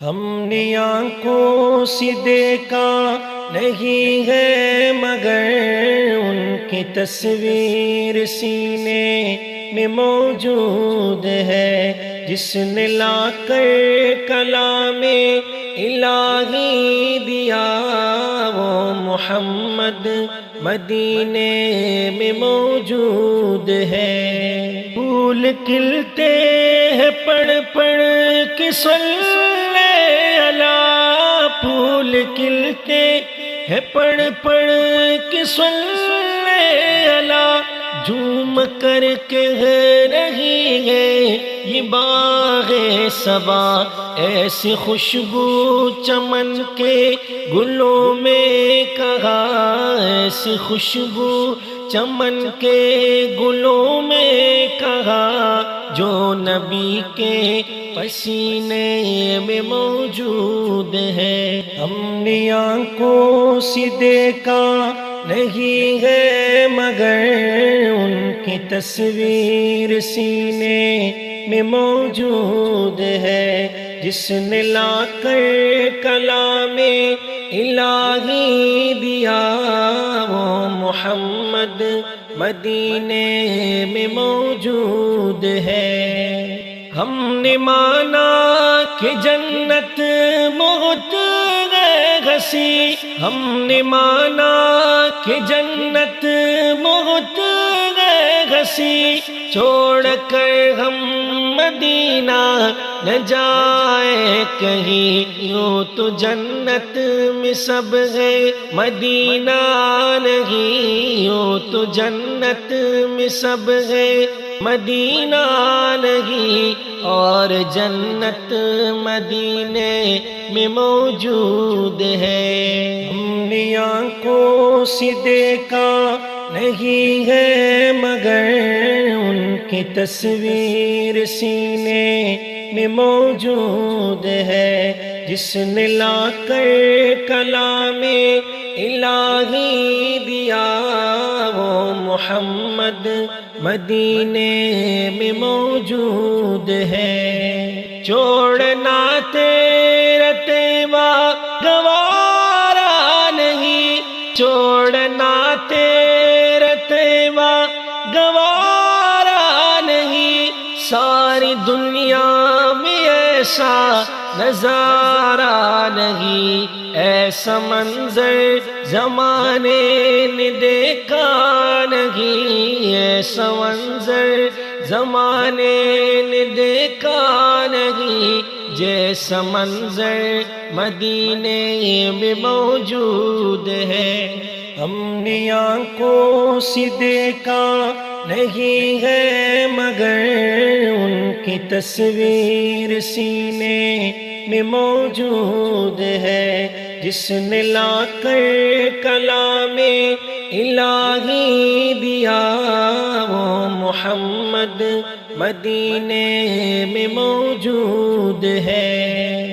ہم نے آنکھوں سے دیکھا نہیں ہے مگر ان کی تصویر سینے میں موجود ہے، جس نے لا کر کلام الہی دیا وہ محمد مدینے میں موجود ہے۔ پھول کھلتے ہیں پڑھ پڑھ کے صلی اللہ، پھول کھلتے ہیں پڑھ پڑھ کے صلی اللہ، جھوم کر کہہ رہی ہے یہ باغ صبا، ایسی خوشبو چمن کے گلوں میں کہا، ایسی خوشبو چمن کے گلوں میں کہا، جو نبی کے پسینے میں موجود ہے۔ ہم نے آنکھوں سے دیکھا نہیں ہے مگر ان کی تصویر سینے میں موجود ہے، جس نے لا کر کلام الہی دیا وہ محمد مدینے میں موجود ہے۔ ہم نے مانا کہ جنت بہت ہے گھسی، ہم نے مانا کہ جنت بہت ہے گھسی، چھوڑ کر ہم مدینہ نہ جائے کہیں، یوں تو جنت میں سب ہے مدینہ نہیں، یوں تو جنت میں سب ہے مدینہ نہیں، اور جنت مدینے میں موجود ہے۔ ہم نے آنکھوں سے دیکھا نہیں ہے مگر ان کی تصویر سینے میں موجود ہے، جس نے لا کر کلام الہی دیا وہ محمد مدینے میں موجود ہے۔ چھوڑنا تیرا طیبہ گوارا نہیں، چھوڑنا تیرا طیبہ گوارا نہیں، ساری دنیا میں ایسا نظارہ نہیں، ایسا منظر زمانے نے دیکھا نہیں، ایسا منظر زمانے نے دیکھا نہیں، جیسا منظر مدینے میں موجود ہے۔ ہم نے آنکھوں سے دیکھا نہیں ہے مگر ان کی تصویر سینے میں موجود ہے، جس نے لا کر کلام الہی دیا وہ محمد مدینے میں موجود ہے۔